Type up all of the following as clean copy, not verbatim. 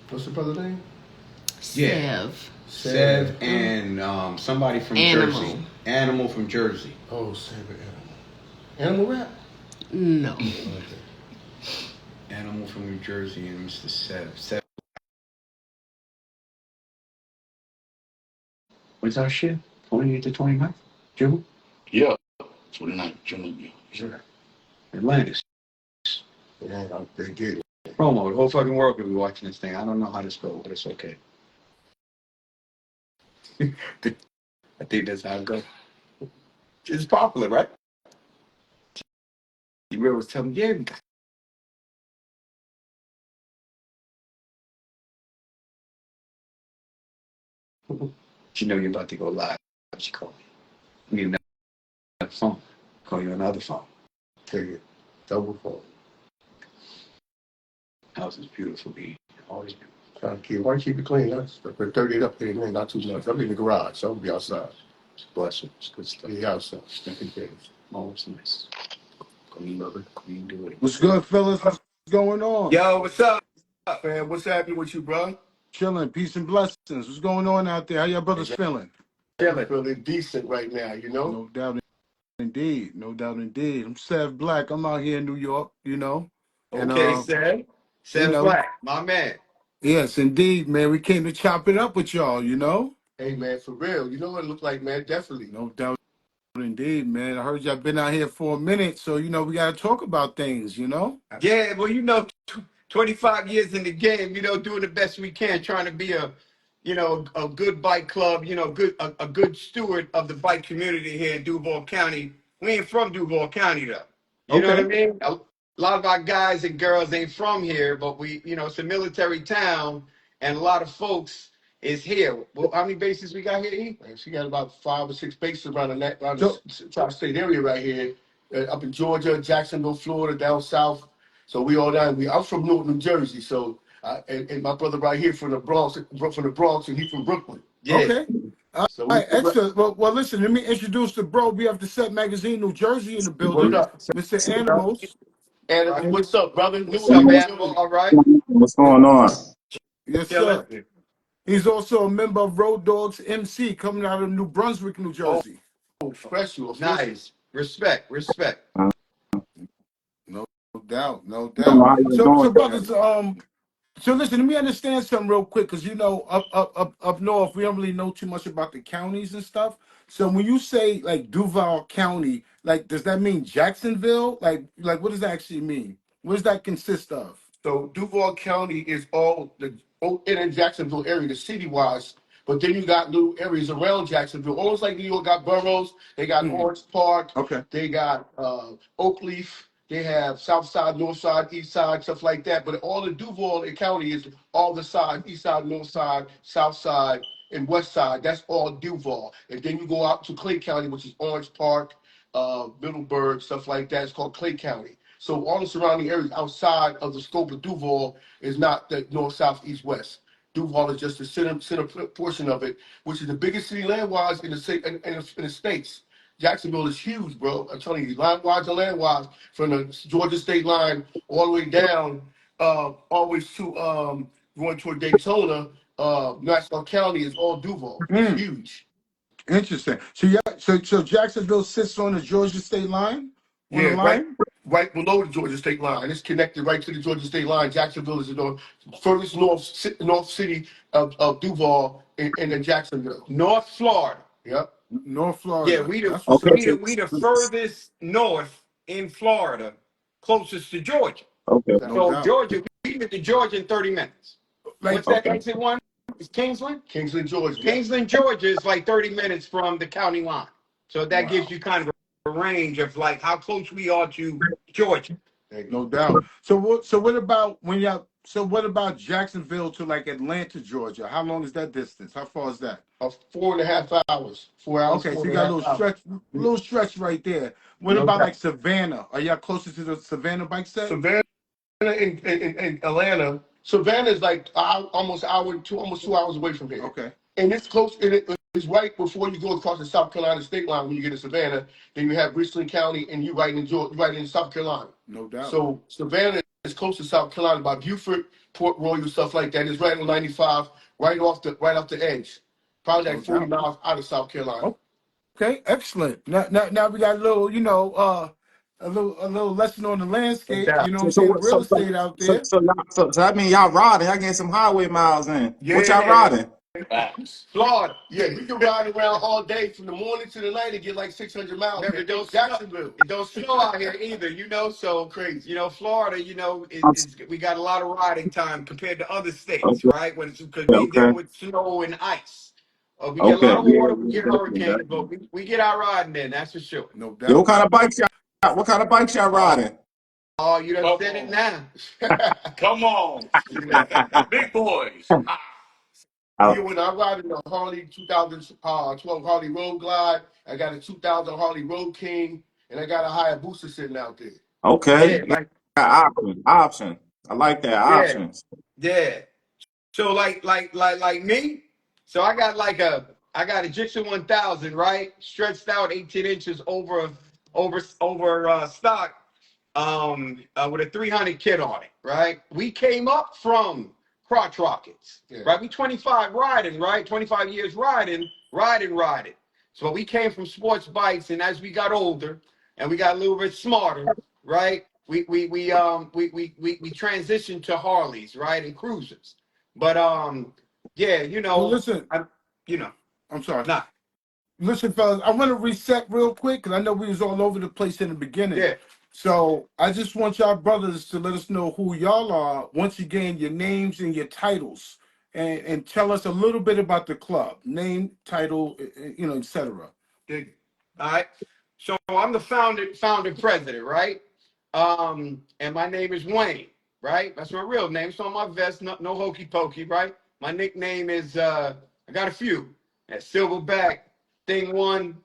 What's the brother's name? Yeah. Sev and somebody from Jersey. Animal from Jersey. Oh, Sev and Animal. Animal rap? No. Okay. Animal from New Jersey and Mr. Sev. What's our shit? 28 to 29th? June? Yeah. 29th, June. Sure. Atlantis. Yeah, they did. Promo. The whole fucking world could be watching this thing. I don't know how to spell, but it's okay. I think that's how it goes. It's popular, right? You was telling me, yeah, you know you're about to go live. She called me. You need another phone. Call you another phone. Take it. Double phone. House is beautiful, B. Always beautiful. Why keep it clean? That's 30 up here, man. Not too much. I'm in the garage, so I'll be outside. Bless it. It's good stuff. Be outside. Stinking things. Always nice. Clean, love it. Clean, do it. What's good, fellas? What's going on? Yo, what's up? Man, what's happening with you, bro? Chilling, peace and blessings. What's going on out there? How y'all brothers feeling? Feeling decent right now, you know? No doubt indeed. No doubt indeed. I'm Sev Black. I'm out here in New York, you know. And, Okay, Sev. Sev Black, my man. Yes, indeed, man. We came to chop it up with y'all, you know. Hey, man, for real. You know what it look like, man? Definitely. No doubt indeed, man. I heard y'all been out here for a minute, so, you know, we got to talk about things, you know. Yeah, well, you know, 25 years in the game, you know, doing the best we can, trying to be a good bike club, you know, a good steward of the bike community here in Duval County. We ain't from Duval County, though. You know what I mean? A lot of our guys and girls ain't from here, but we, you know, it's a military town, and a lot of folks is here. Well, how many bases we got here, E? Man, she got about 5 or 6 bases around the tri-state area right here, up in Georgia, Jacksonville, Florida, down south. So we all down. I'm from Newark, New Jersey. So and my brother right here from the Bronx, and he from Brooklyn. Yeah. Okay. All So right, excellent. Well, listen, let me introduce the bro. We have the Set Magazine, New Jersey in the What building. up? Mr. Animals. And what's up, brother? What's up, Animal? All right. What's going on? Yes, Chilling. sir. He's also a member of Road Dogs MC coming out of New Brunswick, New Jersey. Oh, special. Nice. Respect. No doubt, no I don't know doubt. how you So doing, brothers, man. so listen, let me understand something real quick, because you know, up north, we don't really know too much about the counties and stuff. So when you say like Duval County, like does that mean Jacksonville? Like what does that actually mean? What does that consist of? So Duval County is all in Jacksonville area, the city-wise. But then you got little areas around Jacksonville, almost like New York got boroughs. They got Orange Park. Okay. They got Oakleaf. They have South Side, North Side, East Side, stuff like that. But all the Duval County is all the side, East Side, North Side, South Side, and West Side. That's all Duval. And then you go out to Clay County, which is Orange Park, Middleburg, stuff like that. It's called Clay County. So all the surrounding areas outside of the scope of Duval is not the north, south, east, west. Duval is just the center portion of it, which is the biggest city land-wise in the states. Jacksonville is huge, bro. I'm telling you, line-wise and land-wise, from the Georgia state line all the way down, always to going toward Daytona. Nassau County is all Duval. It's huge. Interesting. So yeah, so Jacksonville sits on the Georgia state line? On the line? Right below the Georgia state line. It's connected right to the Georgia state line. Jacksonville is the furthest north city of Duval in Jacksonville. North Florida. Yep. North Florida. Yeah, we That's what's up. we the furthest north in Florida, closest to Georgia. Okay. No So doubt. Georgia, we get to Georgia in 30 minutes. Like, What's that exit one? It's Kingsland? Kingsland, Georgia. Kingsland, Georgia is like 30 minutes from the county line. So that gives you kind of a range of like how close we are to Georgia. No doubt. So what about what about Jacksonville to like Atlanta, Georgia? How long is that distance? How far is that? 4.5 hours. 4 hours. Okay, so you got a little stretch right there. What about like Savannah? Are y'all closer to the Savannah bike set? Savannah in Atlanta. Savannah is like almost 2 hours away from here. Okay. And it's close. It's right before you go across the South Carolina state line when you get to Savannah. Then you have Richland County, and you right in South Carolina. No doubt. So Savannah it's close to South Carolina by Beaufort, Port Royal, stuff like that. It's right on 95, right off the edge. Probably like 40 miles out of South Carolina. Okay, excellent. Now we got a little, a little lesson on the No landscape. doubt. You know what So I'm so saying? what so Real estate out so there. so y'all, so that mean y'all riding? Y'all getting some highway miles in? What y'all Yeah, riding? facts. Florida. Yeah, you can ride around all day from the morning to the night and get like 600 miles. Remember, it don't Jacksonville. it don't snow out here either, So Crazy. Florida, I'm we got a lot of riding time compared to other states, Okay, right? Because we okay, deal with snow and ice. We get a okay. lot of Yeah, water, we yeah, get definitely, hurricanes, but definitely. we get our riding in, that's for sure. No Yeah, doubt. what kind of bikes y'all Oh, riding? oh, you done Come said it on. now. Come on. Big boys. Yeah, when I ride in the Harley 2012 Harley Road Glide, I got a 2000 Harley Road King, and I got a Hayabusa sitting out there. Okay, Yeah, yeah, like option. I like that yeah, options. yeah. So like me. So I got a Gibson 1000, right? Stretched out 18 inches over stock, with a 300 kit on it, right? We came up from crotch rockets, Yeah. right? We 25 riding, right? 25 years riding. So we came from sports bikes, and as we got older and we got a little bit smarter, right? We transitioned to Harleys, right, and cruisers. But yeah, Well, listen. I, you know, I'm sorry. nah, Listen, fellas, I want to reset real quick because I know we was all over the place in the beginning. yeah. So I just want y'all brothers to let us know who y'all are. Once again, your names and your titles, and tell us a little bit about the club, name, title, etc. Dig. All right. So I'm the founder president, right? And my name is Wayne, right? That's my real name. It's on my vest, no hokey pokey, right? My nickname is I got a few. That's Silverback, Thing One,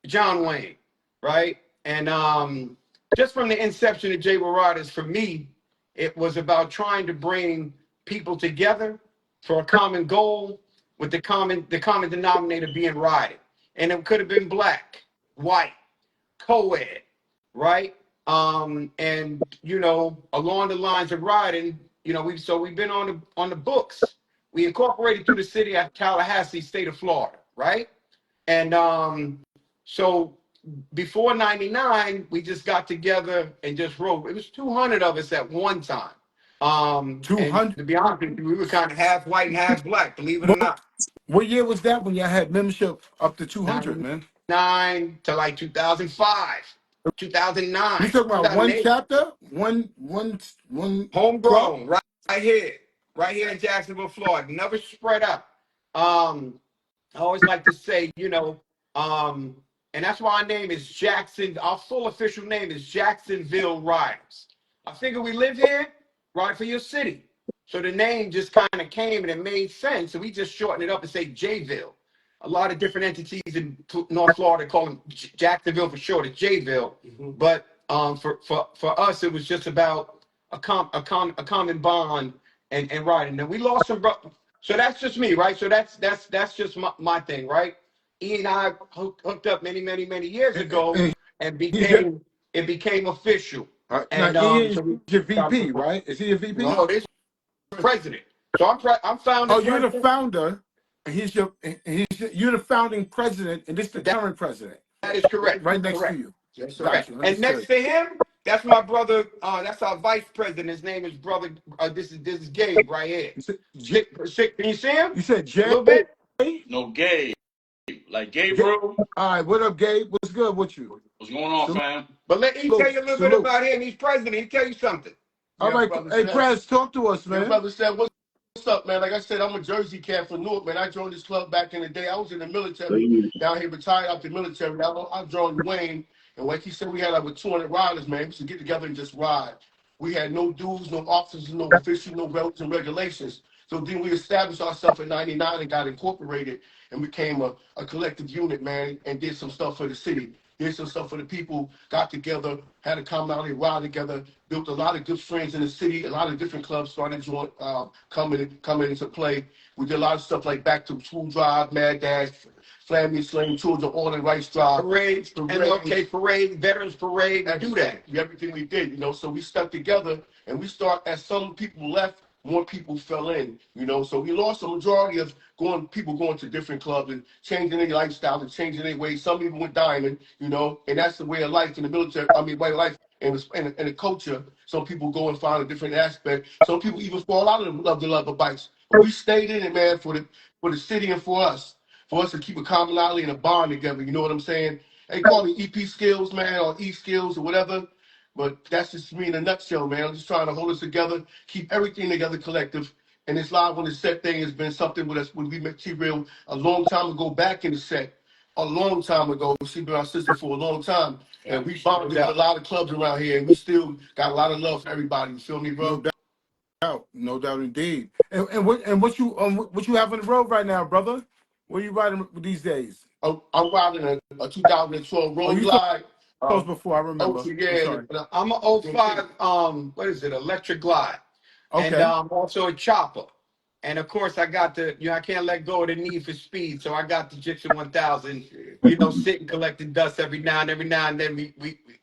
John Wayne, right? And just from the inception of J. Riders, for me, it was about trying to bring people together for a common goal, with the common denominator being riding. And it could have been black, white, co-ed, right? And along the lines of riding, we've been on the books. We incorporated through the city of Tallahassee, state of Florida, right? And so before 99, we just got together and just wrote. It was 200 of us at one time. And 200. to be honest with you, we were kind of half white and half black, believe it or not. What year was that when y'all had membership up to 200, man? 99 to like 2005, You 2009, talking about one 2008. chapter, one club? Homegrown, right here in Jacksonville, Florida. Never spread out. I always like to say, and that's why our name is Jackson. Our full official name is Jacksonville Riders. I figure we live here, ride for your city. So the name just kind of came and it made sense. So we just shortened it up and say Jayville. A lot of different entities in North Florida call them Jacksonville for short, it's Jayville. Mm-hmm. But for us, it was just about a common bond and riding. And we lost some. So that's just me, right? So that's just my thing, right? E and I hooked up many years ago, and it became official. Now, And he's so we your VP, right? Is he a VP? no, this president. So I'm founder Oh, you're the president. founder, and you're the founding president, and this is the current president, That is correct. right next to Correct. you. Yes, sir. Correct. Gotcha. And next Understood. to him, that's my brother. That's our vice president. His name is brother. This is Gabe right here. You said, Can you see him you said a Jay? little bit? No, Gabe. Like Gabriel. All right, what up, Gabe? What's good with you? What's going on, fam? But let me tell you a little bit Salute. about him. He's president. He'll tell you something. All Yeah, right, brother hey, Seth. Prez, talk to us, Your man. brother said, what's up, man? Like I said, I'm a Jersey cat from Newark, man. I joined this club back in the day. I was in the military, down here, retired out the military. I joined Wayne, and like he said, we had over 200 riders, man. We used to get together and just ride. We had no dues, no officers, no officials, no rules and regulations. So then we established ourselves in 99 and got incorporated and became a collective unit, man, and did some stuff for the city. Did some stuff for the people, got together, had a commonality, ride together, built a lot of good friends in the city. A lot of different clubs started coming into play. We did a lot of stuff like Back to School Drive, Mad Dash, Family Sling, Children, All in Rights Drive. Parade, MLK Parade, Veterans Parade. Do that. Everything we did, So we stuck together And we start, as some people left, more people fell in, you know. So we lost a majority of people going to different clubs and changing their lifestyle and changing their ways. Some people went diamond, you know, and that's the way of life in the military. I mean, way of life and the culture. Some people go and find a different aspect. Some people even fall out of the love of bikes. But we stayed in it, man, for the city and for us to keep a commonality and a bond together. You know what I'm saying? They call me EP Skillz, man, or E Skillz or whatever. But that's just me in a nutshell, man. I'm just trying to hold us together, keep everything together collective. And this live on the set thing has been something with us when we met T-Real a long time ago, back in the set, a long time ago. She's been our sister for a long time. And we bonded with a lot of clubs around here, and we still got a lot of love for everybody. You feel me, bro? No doubt indeed. And what you have on the road right now, brother? What are you riding these days? I'm riding a 2012 Road Glide. Those before, I remember. Yeah, I'm an '05. What is it? Electric Glide. Okay. And also a chopper. And of course, I got I can't let go of the need for speed. So I got the Gibson 1000, sitting collecting dust every now and then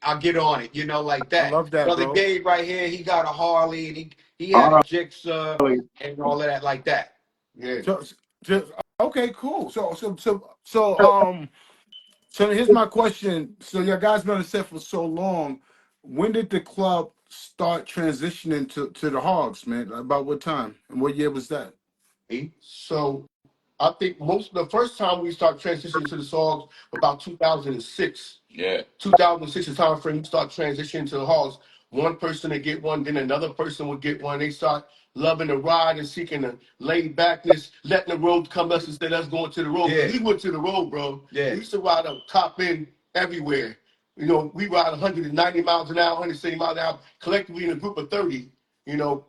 I'll get on it, like that. I love that, Brother bro. Dave right here, he got a Harley and he had a Gibson and all of that like that. Yeah. Okay, cool. So here's my question. So your guys been on the set for so long. When did the club start transitioning to the Hogs, man? About what time and what year was that? So I think the first time we start transitioning to the Hogs about 2006. Yeah. 2006 is the time frame we start transitioning to the Hogs. One person would get one, then another person would get one. They start loving the ride and seeking the laid backness, letting the road come us instead of us going to the road. Yeah. We went to the road, bro. Yeah. We used to ride up top end everywhere. We ride 190 miles an hour, 170 miles an hour, collectively in a group of 30,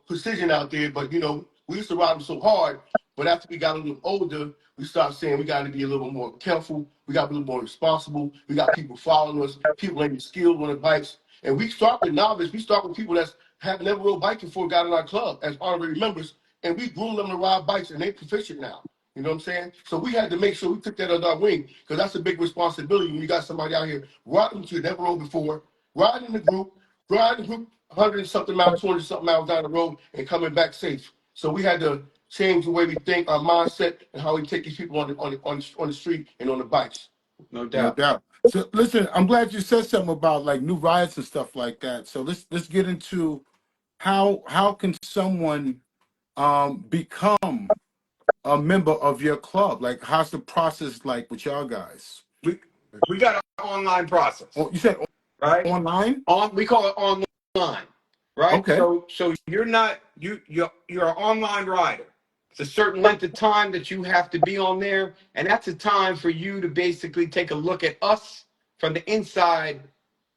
precision out there. But, we used to ride them so hard. But after we got a little older, we started saying we got to be a little more careful. We got to be a little more responsible. We got people following us, people ain't skilled on the bikes. And we start with novice. We start with people that's have never rode bike before got in our club as honorary members. And we groom them to ride bikes, and they proficient now. You know what I'm saying? So we had to make sure we took that under our wing, because that's a big responsibility when you got somebody out here riding to never rode before, riding the group, 100 and something miles, 200 something miles down the road, and coming back safe. So we had to change the way we think, our mindset, and how we take these people on the street and on the bikes. No doubt. No doubt. So listen, I'm glad you said something about like new riots and stuff like that. So let's get into how can someone become a member of your club? Like, how's the process like with y'all guys? We got an online process. Oh, you said right? Online? We call it online, right? Okay. So you're an online rider. It's a certain length of time that you have to be on there, and that's a time for you to basically take a look at us from the inside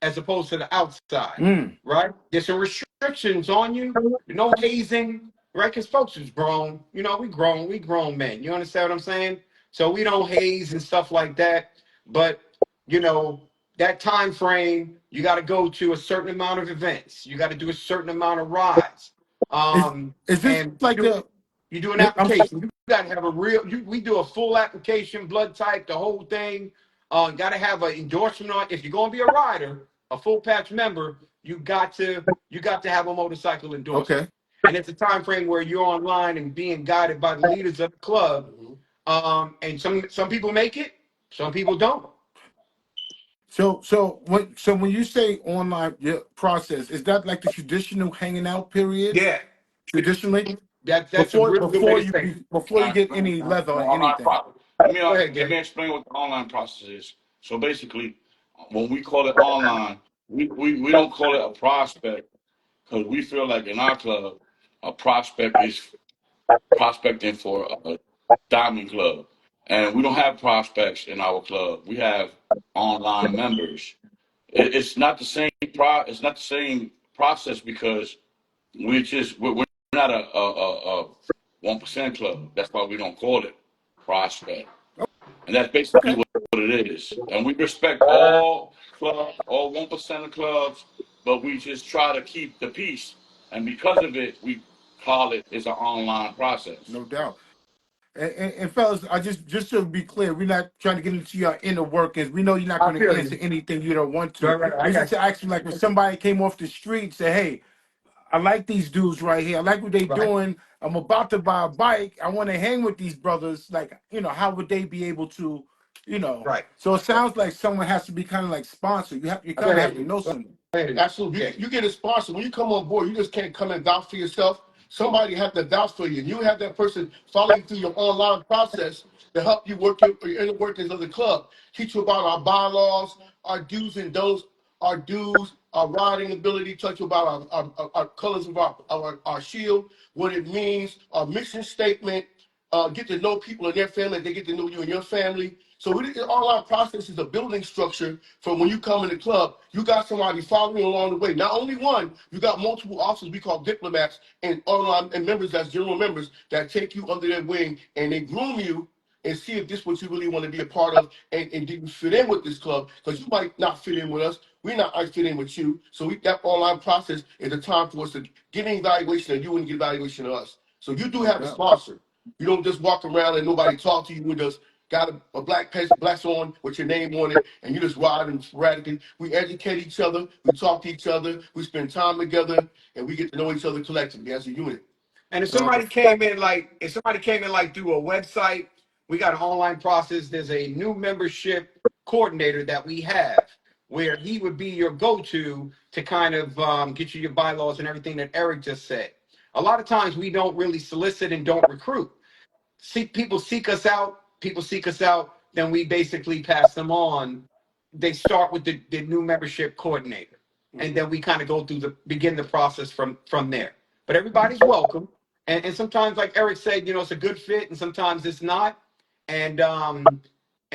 as opposed to the outside, right? There's some restrictions on you. No hazing, right? Because folks is grown. We grown men. You understand what I'm saying? So we don't haze and stuff like that. But, that time frame, you got to go to a certain amount of events. You got to do a certain amount of rides. Is this like you do an application. You got to have we do a full application, blood type, the whole thing. Got to have an endorsement on. If you're going to be a rider, a full patch member, you got to have a motorcycle endorsement. Okay. And it's a time frame where you're online and being guided by the leaders of the club. And some people make it, some people don't. So when you say online process, is that like the traditional hanging out period? Yeah. Traditionally? That's before you get any leather or anything. Let me explain what the online process is. So basically, when we call it online, we don't call it a prospect, because we feel like in our club, a prospect is prospecting for a diamond club. And we don't have prospects in our club. We have online members. It's not the same it's not the same process, because we're not a 1% club. That's why we don't call it prospect. And that's basically what it is. And we respect all clubs, all 1% of clubs, but we just try to keep the peace. And because of it, we call it's an online process. No doubt. And fellas, I just to be clear, we're not trying to get into your inner workings. We know you're not going to answer anything you don't want to. Right. It's just actually like when somebody came off the street and said, hey, I like these dudes right here. I like what they Right. doing. I'm about to buy a bike. I want to hang with these brothers. Like, how would they be able to, Right. So it sounds like someone has to be kind of like sponsored. You Go kind of have to ahead. know someone. Absolutely. Yeah. You get a sponsor. When you come on board, you just can't come and vouch for yourself. Somebody have to vouch for you. You have that person following through your online process to help you work your inner workings of the club. Teach you about our bylaws, our do's and don'ts, our dues, our riding ability, touch you about our colors of our shield, what it means, our mission statement, get to know people in their family, they get to know you and your family. So all our process is a building structure from when you come in the club. You got somebody following along the way. Not only one, you got multiple officers we call diplomats and online and members that's general members that take you under their wing and they groom you and see if this is what you really want to be a part of and do you fit in with this club, because you might not fit in with us. We're not fit in with you. So that online process is a time for us to get an evaluation of you and get evaluation of us. So you do have a sponsor. You don't just walk around and nobody talk to you. You just got a black on with your name on it, and you just ride and sporadically. We educate each other, we talk to each other, we spend time together, and we get to know each other collectively as a unit. And if somebody came in like through a website, we got an online process. There's a new membership coordinator that we have where he would be your go-to to kind of get you your bylaws and everything that Eric just said. A lot of times we don't really solicit and don't recruit. People seek us out, then we basically pass them on. They start with the new membership coordinator, and then we kind of go through begin the process from there. But everybody's welcome. And sometimes, like Eric said, it's a good fit, and sometimes it's not. And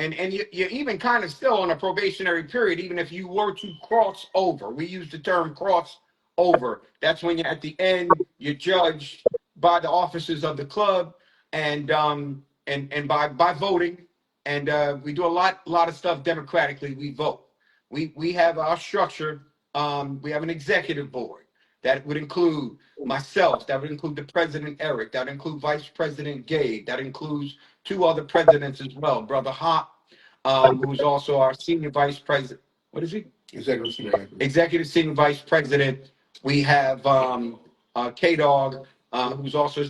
you're even kind of still on a probationary period, even if you were to cross over. We use the term cross over. That's when you're at the end, you're judged by the officers of the club and by voting. And we do a lot of stuff democratically. We vote. We have our structure. We have an executive board that would include myself, that would include the president, Eric, that would include Vice President Gabe, that includes two other presidents as well, Brother Hop, who's also our senior vice president. What is he? Executive senior vice president. We have K-Dog, who's also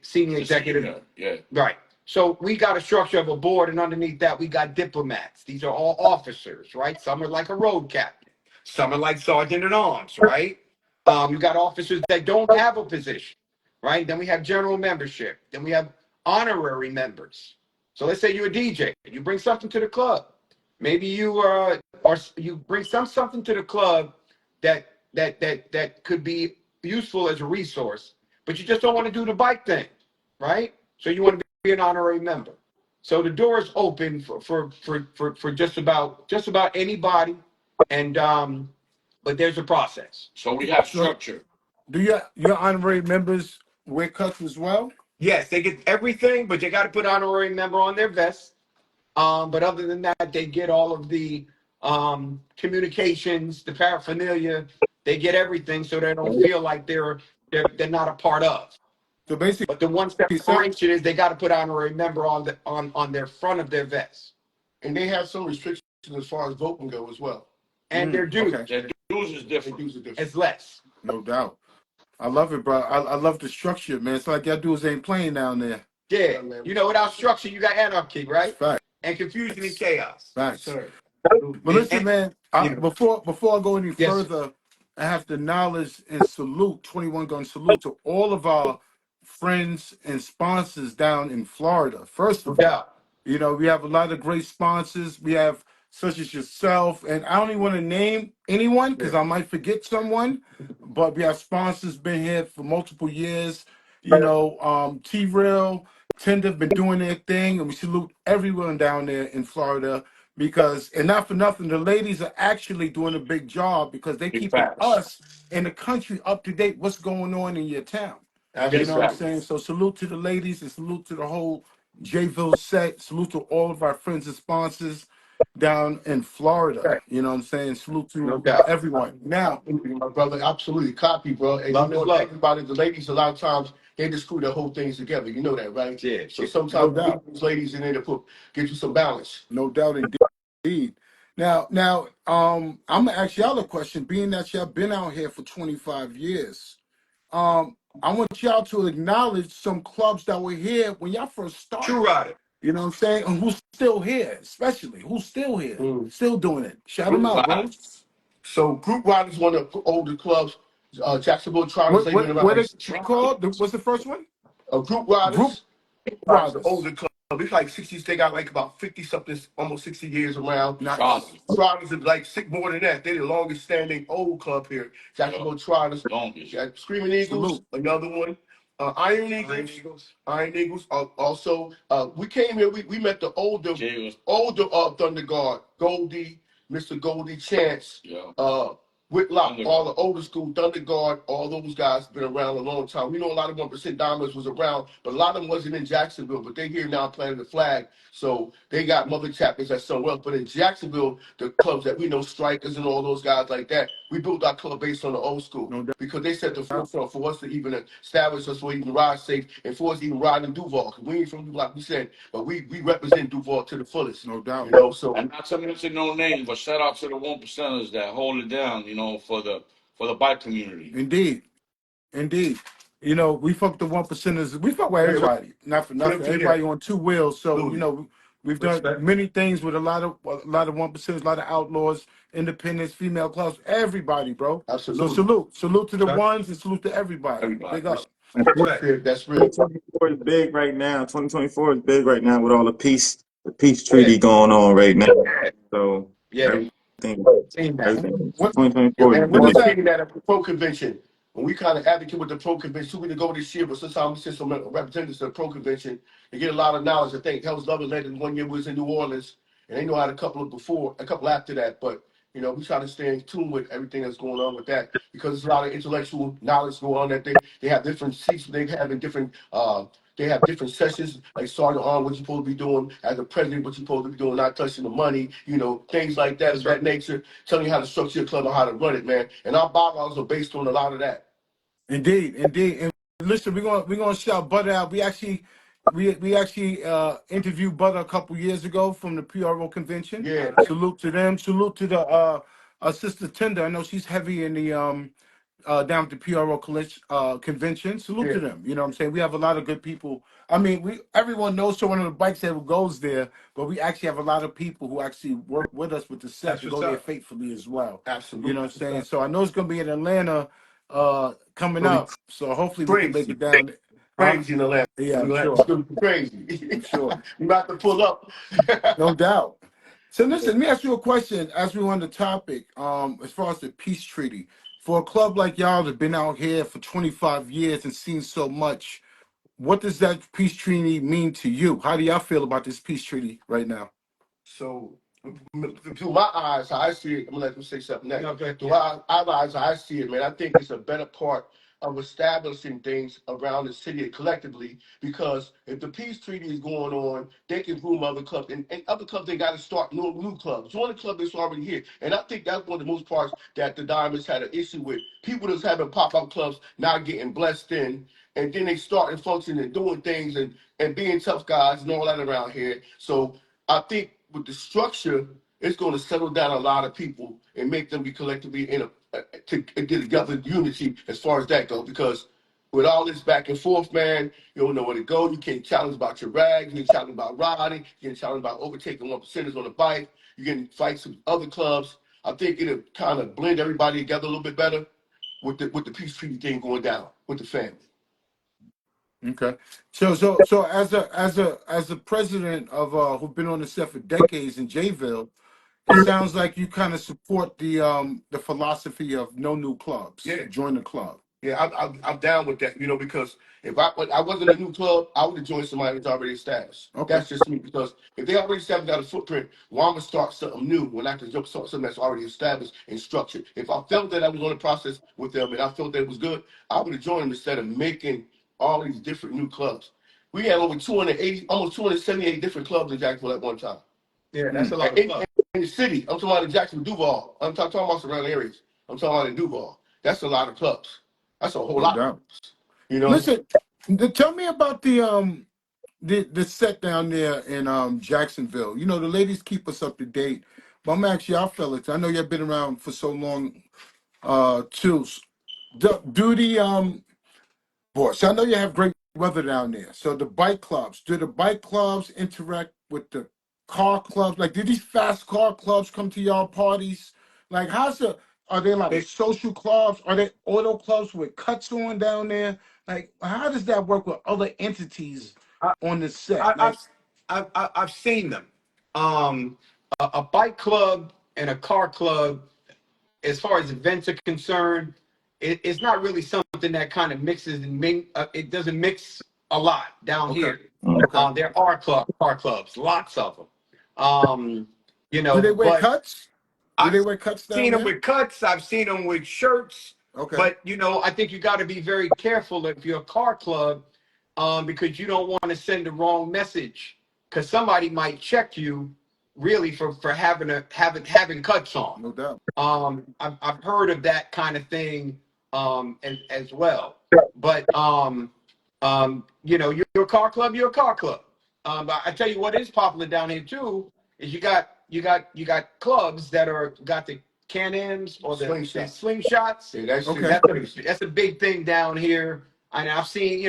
senior executive. Yeah. Right. So we got a structure of a board, and underneath that, we got diplomats. These are all officers, right? Some are like a road captain. Some are like sergeant at arms, right? You got officers that don't have a position, right? Then we have general membership. Then we have honorary members. So let's say you're a DJ. You bring something to the club. Maybe you you bring something to the club that could be useful as a resource, but you just don't want to do the bike thing, right? So you want to be an honorary member. So the door is open for just about anybody, and but there's a process. So we have structure. Do your honorary members wear cuts as well? Yes, they get everything, but they got to put honorary member on their vest. But other than that, they get all of the communications, the paraphernalia. They get everything, so they don't feel like they're not a part of. So basically, but the one separation is they got to put honorary member on their front of their vest, and they have some restrictions as far as voting go as well. And their dues. Okay. Their dues is different. It's less. No doubt. I love it, bro. I love the structure, man. It's like y'all dudes ain't playing down there. Yeah, without structure, you got anarchy, right? Right. And confusion and chaos. Right. Sir. But listen, man. Before I go any further, I have to acknowledge and salute 21 Gun salute to all of our friends and sponsors down in Florida. First of all, we have a lot of great sponsors. We have such as yourself, and I don't even want to name anyone because I might forget someone, but we have sponsors been here for multiple years. T-Real, Tinder have been doing their thing, and we salute everyone down there in Florida because, and not for nothing, the ladies are actually doing a big job because they keep us in the country up to date. What's going on in your town? You know what I'm saying? So salute to the ladies and salute to the whole Jayville set. Salute to all of our friends and sponsors down in Florida. You know what I'm saying? Salute to everyone. Now, my brother, absolutely copy, bro. And love you know, think about it, the ladies a lot of times they just screw their whole things together. You know that, right? Yeah. So sometimes these ladies in there to get you some balance. No doubt indeed. Now, I'm gonna ask y'all a question. Being that y'all been out here for 25 years, I want y'all to acknowledge some clubs that were here when y'all first started. True rider. You know what I'm saying? And who's still here, especially who's still here, still doing it. Shout them Group out, Ride. bro. So Group Ride is one of the older clubs. Jacksonville Trotters, they've been around What like it called? What's the first one? Group Group Riders. Riders, the Riders. older club. It's like 60s. They got like about 50 something, almost 60 years around. Nice. Trotters is like six more than that. They're the longest standing old club here. Jacksonville Trotters. Longest. Yeah, Screaming Eagles, Salute. another one. Iron Eagles. Also, we came here. We met the older Thunder Guard, Goldie, Mr. Goldie, Chance, Whitlock, all the older school, Thunder Guard, all those guys been around a long time. We know a lot of 1% Diamonds was around, but a lot of them wasn't in Jacksonville, but they here now planting the flag. So they got mother chapters at somewhere else. But in Jacksonville, the clubs that we know, Strikers and all those guys like that, we built our club based on the old school. No doubt. Because they set the forefront for us to even establish us for even ride safe and for us to even ride in Duval. Because we ain't from Duval, like we said, but we represent Duval to the fullest. No doubt. You know, so And not to mention no names, but shout out to the 1%ers that hold it down, for the bike community. Indeed. You know, we fuck the 1%ers. We fuck with everybody. Not for nothing. Everybody on two wheels. So, you know, we've done many things with a lot of 1%ers, a lot of outlaws, independents, female clubs, everybody, bro. Absolutely. So salute to the ones and salute to everybody. Big up. That's real. 2024 is big right now. 2024 is big right now with all the peace treaty going on right now. So everything. What 2024 is And what we're does that seeing that at the pro convention. When we kind of advocate with the pro convention, we didn't go this year, but sometimes we send some representatives to the pro convention and get a lot of knowledge. I think Hell's Lovers led one year was in New Orleans, and they know how a couple after that. But you know, we try to stay in tune with everything that's going on with that because there's a lot of intellectual knowledge going on that they have different seats they have in different they have different sessions, like Sergeant on what you're supposed to be doing as a president, what you're supposed to be doing, not touching the money, you know, things like that of that nature, telling you how to structure your club and how to run it, man. And our bylaws are based on a lot of that. Indeed. And listen, we're gonna shout Butter out. We actually interviewed Butter a couple years ago from the PRO convention. Yeah. Salute to them. Salute to the Sister Tinder. I know she's heavy in the down at the PRO convention. Salute to them. You know what I'm saying? We have a lot of good people. I mean, everyone knows someone on the bike that goes there, but we actually have a lot of people who actually work with us with the set to go there faithfully as well. Absolutely. You know what I'm saying? So I know it's gonna be in Atlanta coming up. So hopefully we can make it down. Crazy in Atlanta. Yeah, I'm sure. It's gonna be crazy. I'm sure. You about to pull up. No doubt. So listen, let me ask you a question as we're on the topic, as far as the peace treaty. For a club like y'all that's been out here for 25 years and seen so much, what does that peace treaty mean to you? How do y'all feel about this peace treaty right now? So through my eyes, how I see it, I'm gonna let them say something next. Through our eyes, how I see it, man, I think it's a better part of establishing things around the city collectively, because if the peace treaty is going on, they can groom other clubs, and other clubs, they got to start new clubs. Join a club that's already here. And I think that's one of the most parts that the Diamonds had an issue with. People that's having pop-up clubs not getting blessed in, and then they starting functioning and doing things and being tough guys and all that around here. So I think with the structure, it's going to settle down a lot of people and make them be collectively to get together unity as far as that goes. Because with all this back and forth, man, you don't know where to go. You can't challenge about your rags. You can't challenge about riding. You can't challenge about overtaking 1%ers on the bike. You can fight some other clubs. I think it'll kind of blend everybody together a little bit better with the peace treaty thing going down with the family. Okay. So as a president of who've been on the set for decades in Jayville, it sounds like you kind of support the philosophy of no new clubs. Yeah. Join the club. Yeah, I'm down with that, you know, because if I wasn't a new club, I would have joined somebody that's already established. Okay. That's just me, because if they already established, got a footprint, well, I'm gonna start something new when I can jump start something that's already established and structured. If I felt that I was on the process with them and I felt that it was good, I would have joined them instead of making all these different new clubs. We had over 280, almost 278 different clubs in Jacksonville at one time. Yeah, that's a lot of clubs. In the city, I'm talking about in Jacksonville, Duval. I'm talking about surrounding areas. I'm talking about in Duval. That's a lot of clubs. That's a whole lot. Down. You know. Listen, tell me about the set down there in Jacksonville. You know, the ladies keep us up to date But I'm actually, y'all fellas, I know you've been around for so long, too. Do the boy, so I know you have great weather down there. So the bike clubs, do the bike clubs interact with the car clubs? Like, do these fast car clubs come to y'all parties? Like, are they like They, social clubs? Are they auto clubs with cuts on down there? Like, how does that work with other entities I, on the set? I, Like, I've seen them. A bike club and a car club, as far as events are concerned, it's not really something that kind of mixes and it doesn't mix a lot down okay, here. okay. There are car clubs, lots of them. Um, Do they wear but cuts? Do they I've wear cuts down seen them there? with cuts. I've seen them with shirts. Okay. But I think you got to be very careful if you're a car club, because you don't want to send the wrong message. Because somebody might check you really for having cuts on. No doubt. I've heard of that kind of thing as well. But you're a car club. You're a car club. But I tell you what is popular down here too is you got clubs that got the Can-Ams or the slingshots. Yeah, that's Okay. That's a big thing down here. And I've seen,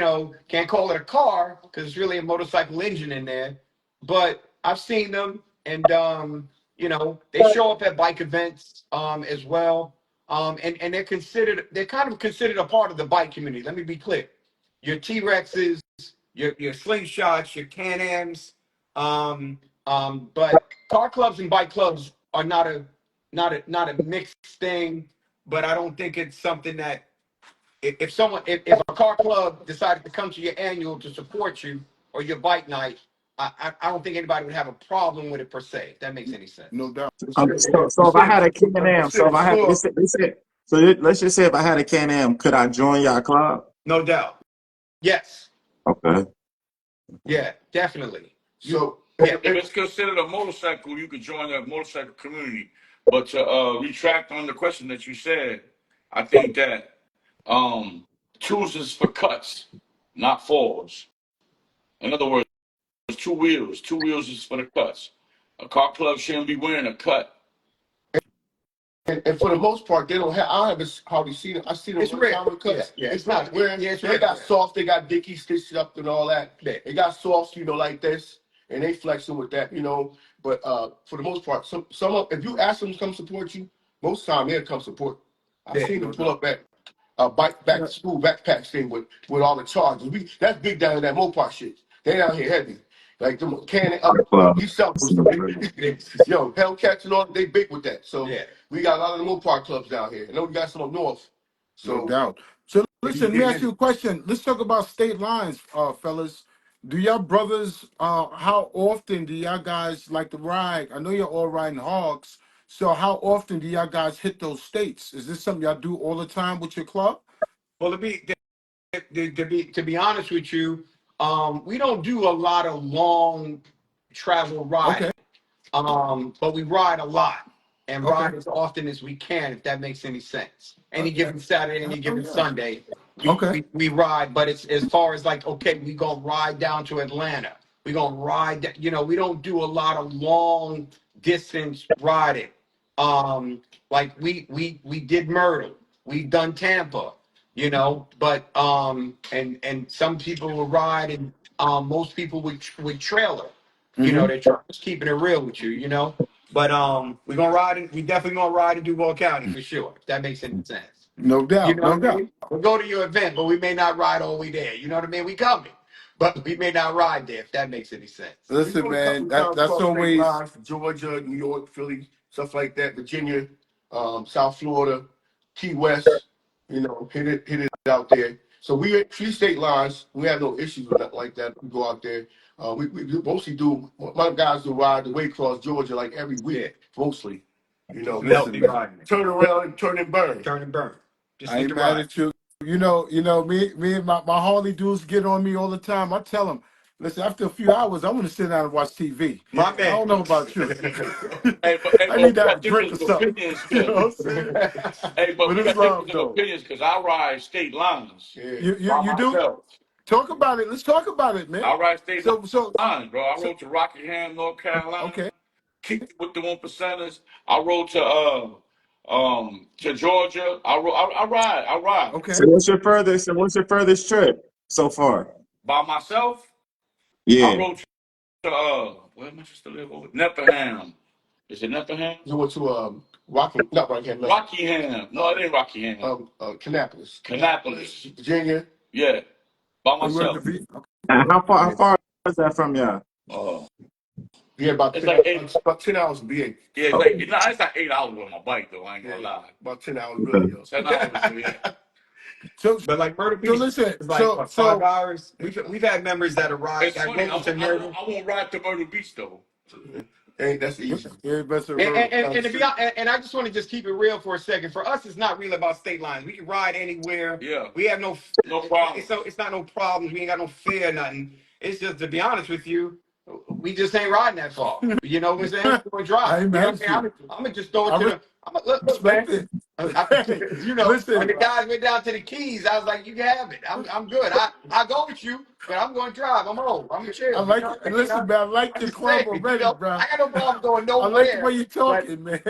can't call it a car because it's really a motorcycle engine in there, but I've seen them, and they show up at bike events as well. And they're kind of considered a part of the bike community. Let me be clear. Your T-Rexes, your slingshots, your Can-Ams, but car clubs and bike clubs are not a mixed thing. But I don't think it's something that if a car club decided to come to your annual to support you or your bike night, I don't think anybody would have a problem with it per se. If that makes any No sense. doubt. So if I had a Can-Am, so if I had, let's just say if I had a Can-Am, could I join y'all club? No doubt. Yes. Okay. Yeah. Definitely. So Yeah. If it's considered a motorcycle, you could join the motorcycle community. But to retract on the question that you said, I think that twos is for cuts, not falls. In other words, two wheels. Two wheels is for the cuts. A car club shouldn't be wearing a cut. and for the most part, they don't have. I haven't hardly seen it. I seen them It's one rare. time with cuts. Yeah. It's not wearing. Yeah. It's They rare. got soft. They got dickies stitched up and all that. Yeah. They got softs, like this, and they flexing with that, But for the most part, if you ask them to come support you, most time they'll come support. I've Yeah. seen them pull up at bike back to school backpack thing with all the charges. That's big down in that Mopar shit. They down here heavy. Like them cannon up East South was yo, Hellcats and all they big with that. So Yeah. we got a lot of the Mopar clubs down here. I know we got some up north. No So doubt. So if you listen, let me get ask you a question. Let's talk about state lines, fellas. Do y'all brothers, how often do y'all guys like to ride? I know you're all riding hogs. So how often do y'all guys hit those states? Is this something y'all do all the time with your club? Well, to be honest with you, we don't do a lot of long travel riding. Okay. But we ride a lot and Okay. ride as often as we can, if that makes any sense. Any given Saturday, any given yeah. Sunday, Okay. we ride. But it's as far as like, okay, we gonna ride down to Atlanta. We gonna ride. We don't do a lot of long distance riding. Like we did Myrtle. We've done Tampa. But and some people will ride, and most people would trailer. Mhm. They're just keeping it real with you. But we're gonna ride we definitely gonna ride in Duval County for sure, if that makes any sense. No You doubt. know No what I doubt. mean? We'll go to your event, but we may not ride all the way there. You know what I mean? We coming. But we may not ride there, if that makes any sense. we Listen, go a couple man, of times that's across state always lines, Georgia, New York, Philly, stuff like that, Virginia, South Florida, Key West, hit it out there. So we three state lines, we have no issues with nothing like that. We go out there. We mostly do. My guys do ride the way across Georgia like every week, Yeah. mostly. Listen, man. Riding. Turn around and turn and burn. Turn and burn. Just I need ain't to mad ride. at you. Me and my Harley dudes get on me all the time. I tell them, listen, after a few hours, I want to sit down and watch TV. My I man. don't know about you. Hey, but I need we to have got a drink or difference of something. opinions, You cause know what I'm saying? hey, but But we it's got love, difference of though. opinions because I ride state lines Yeah. You by you do myself. talk about it. Let's talk about it, man. I ride state So lines, bro. I so rode to Rockingham, North Carolina. okay. kicked it with the 1%ers. I rode to Georgia. I ride. Okay. So what's your furthest trip so far? By myself. I Yeah. rode to where my sister live over? Nepperham. Is it Nepperham? You went to not Rockingham, no. Rockingham. No, it ain't Rockingham. Kannapolis. Kannapolis. Virginia. Yeah. By Oh, you were at the myself. V. Okay. And how far is that from y'all? Yeah, about It's 10 like hours, about 10 hours to be in. Yeah, it's like 8 hours on my bike though. I ain't gonna lie. About 10 hours, really, yo. 10 hours, yeah. So, But like Murder so Beach listen. is like what, So 5 hours. We've had members that arrive It's that funny. go to Murder. I won't ride to Myrtle Beach though. That's easy. yeah, better And to be honest, and I just want to just keep it real for a second. For us, it's not really about state lines. We can ride anywhere. Yeah. We have no problem. So it's not no problems. We ain't got no fear, nothing. It's just, to be honest with you, we just ain't riding that far. You know what I'm saying? We're gonna drive. I You know what I'm imagine. saying? I'm gonna just throw it to the. I'm gonna look, respect man. it. You know, Listen. when the guys went down to the Keys, I was like, "You can have it. I'm good. I go with you, but I'm going to drive. I'm home. I'm chill." I like you know? it. Listen, man, I like your club already, bro. I got no problem going I nowhere. like the way you're talking, man.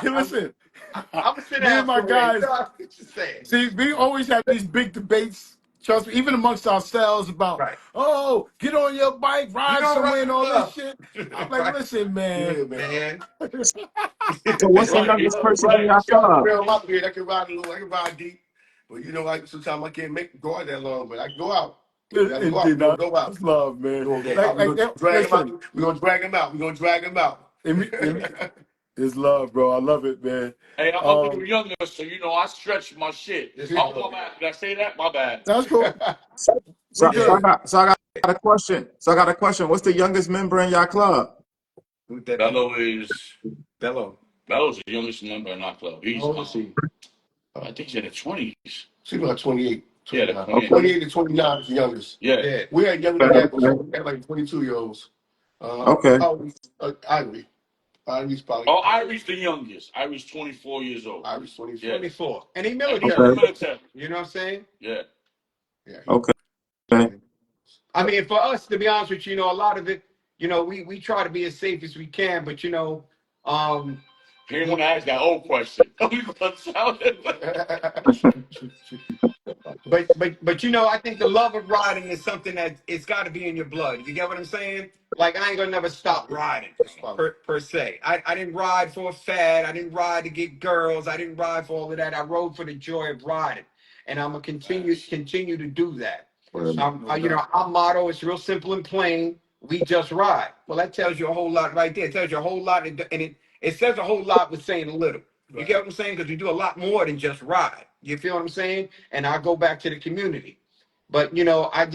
Listen, I'm gonna sit me down and my somewhere. guys. You know, I'm just saying. See, we always have these big debates. Trust me, even amongst ourselves about, Right. oh, get on your bike, ride don't somewhere, ride and all enough. this shit. I'm like, listen, man. Man. So what's the Right, youngest person in right. your club? I'm up here. I can ride a little. I can ride deep. But you know, like sometimes I can't go out that long. But I can go out. I can go out. We're gonna go out. That's love, man. We're gonna drag him out. We're gonna drag him out. We're gonna drag him out. It's love, bro. I love it, man. Hey, I'm a little younger, so you know I stretch my shit. Oh, my bad. Did I say that? My bad. That's cool. So good. I got a question. So I got a question. What's the youngest member in your club? Bello is Bello. Bello's the youngest member in our club. He's How old is he? I think he's in the 20s. She's about 28. Yeah, 29. 28. 28 to 29 is the youngest. Yeah. We had younger than that, but we had like 22-year-olds. Okay. Ivory. Ivory's probably. Oh, Iry's the youngest. Iry's 24 years old. Ivory's 24. Yeah. 24. And he He's military. in the military. You know what I'm saying? Yeah. Yeah. Okay. I mean, for us, to be honest with you, a lot of it, we try to be as safe as we can, but He didn't want to ask that old question. But I think the love of riding is something that it's got to be in your blood. You get what I'm saying? Like, I ain't gonna never stop riding per se. I didn't ride for a fad. I didn't ride to get girls. I didn't ride for all of that. I rode for the joy of riding, and I'm gonna continue to do that. Our motto is real simple and plain. We just ride. Well, that tells you a whole lot right there. It tells you a whole lot, and it says a whole lot with saying a little. You get what I'm saying? Because we do a lot more than just ride. You feel what I'm saying? And I go back to the community. But I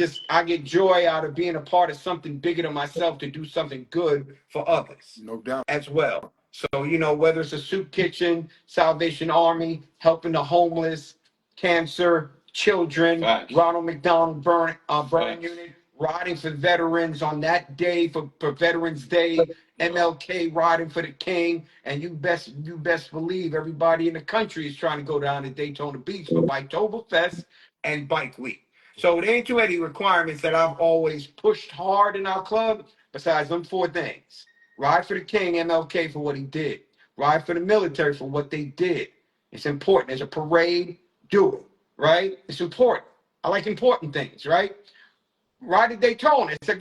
get joy out of being a part of something bigger than myself to do something good for others. No doubt. As well. So, whether it's a soup kitchen, Salvation Army, helping the homeless, cancer, children, Facts. Ronald McDonald burn unit, riding for veterans on that day for Veterans Day, MLK riding for the king, and you best believe everybody in the country is trying to go down to Daytona Beach for Biketoberfest and Bike Week. So there ain't too many requirements that I've always pushed hard in our club besides them 4 things. Ride for the king, MLK, for what he did. Ride for the military for what they did. It's important. There's a parade, do it, right? It's important. I like important things, right? Ride at Daytona. It's a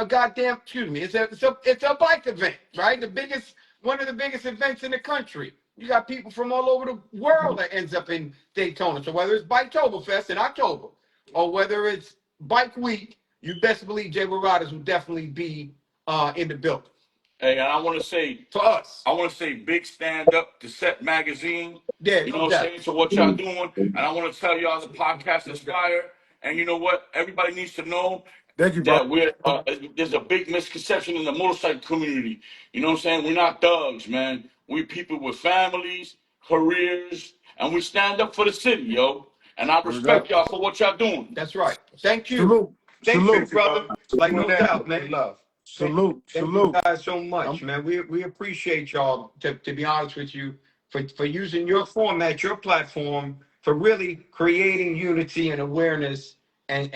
goddamn, excuse me. It's a bike event, right? One of the biggest events in the country. You got people from all over the world that ends up in Daytona. So whether it's Biketoberfest in October or whether it's Bike Week, you best believe Jay Riders will definitely be in the building. Hey, and I want to say For us, big stand up to Set Magazine. yeah, You know what I'm saying? So what y'all doing? And I want to tell y'all the podcast Inspire. And you know what? Everybody needs to know Thank you, bro. that there's a big misconception in the motorcycle community. You know what I'm saying? We're not thugs, man. We're people with families, careers, and we stand up for the city, yo. And I respect y'all for what y'all doing. That's right. Thank you. Salute. Thank Salute. you, brother. Like, no doubt, man. Love. Salute. Thank Salute. you guys so much, man. We appreciate y'all, to be honest with you, for using your format, your platform, for really creating unity and awareness and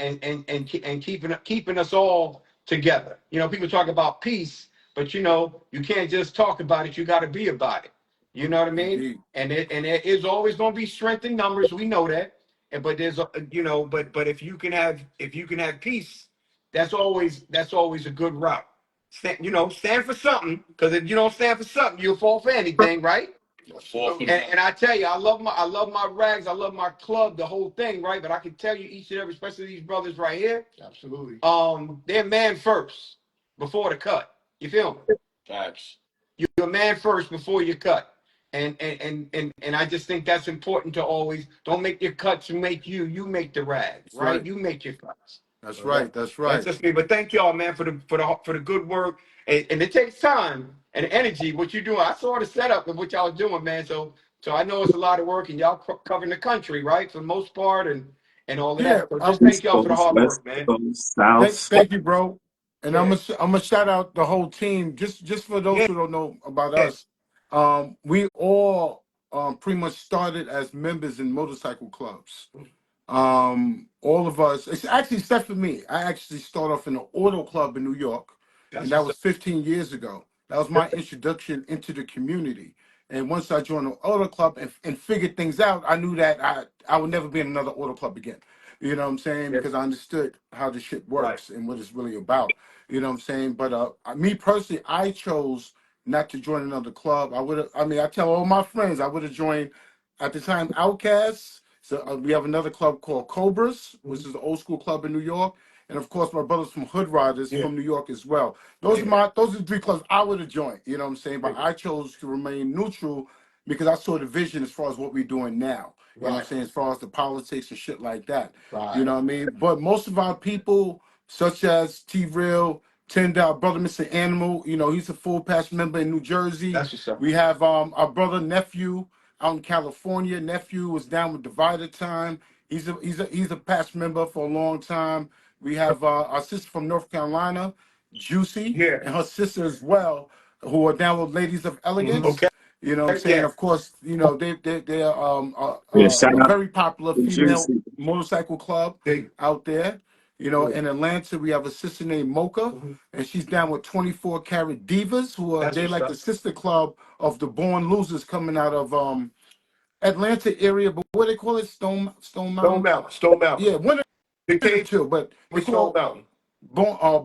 keeping us all together. People talk about peace, but you know, you can't just talk about it. You got to be about it. You know what I mean? Indeed. And there is always going to be strength in numbers. We know that. And but there's you know, but if you can have peace, that's always a good route. You know, stand for something, because if you don't stand for something, you'll fall for anything, right? And I tell you, I love my rags, I love my club, the whole thing, right? But I can tell you, each and every, especially these brothers right here, Absolutely. they're man first before the cut. You feel me? Facts. You're a man first before you cut. And I just think that's important to always don't make your cuts make you. You make the rag, That's right? right. You make your cuts. That's So right. That's that's right. just me. But thank y'all, man, for the good work. And it takes time and energy. What you doing? I saw the setup of what y'all doing, man. So I know it's a lot of work, and y'all covering the country, right, for the most part, and all of Yeah. that. So just East thank y'all for the Coast, hard West work, man. Coast, South. Thank you, bro. And Yeah, I'm gonna shout out the whole team. Just for those yeah, who don't know about yeah. us, we all pretty much started as members in motorcycle clubs. All of us, it's actually except for me. I actually started off in an auto club in New York, and That's that what's was up. 15 years ago. That was my introduction into the community. And once I joined the auto club and figured things out, I knew that I would never be in another auto club again. You know what I'm saying? Yeah, Because I understood how the shit right. works and what it's really about. You know what I'm saying? But me personally, I chose not to join another club. I would have. I mean, I tell all my friends I would have joined at the time Outcasts. So we have another club called Cobras, which is an old school club in New York, and of course my brothers from Hood Riders Yeah, from New York as well. yeah, Those are the three clubs I would have joined. You know what I'm saying? But I chose to remain neutral because I saw the vision as far as what we're doing now. You know what I'm right, saying? As far as the politics and shit like that. You right. know what I mean? But most of our people, such as T Real, $10 brother Mr. Animal, you know, he's a full patch member in New Jersey. That's what's up. We have our brother nephew out in California. Nephew was down with Divider Time. He's a past member for a long time. We have our sister from North Carolina, Juicy, Yeah. and her sister as well, who are down with Ladies of Elegance. Okay. You know what I'm saying? Yeah. Of course, you know they're Yeah, shout a out very popular to female Juicy. motorcycle club They, out there. You know, yeah. in Atlanta, we have a sister named Mocha, and she's down with 24 Karat Divas, who are That's they what's like the up. sister club of the Born Losers coming out of Atlanta area, but what they call it, Stone Stone Mountain. Mountain. Stone Mountain. Yeah, one The of the cave two, but they with Stone call Mountain.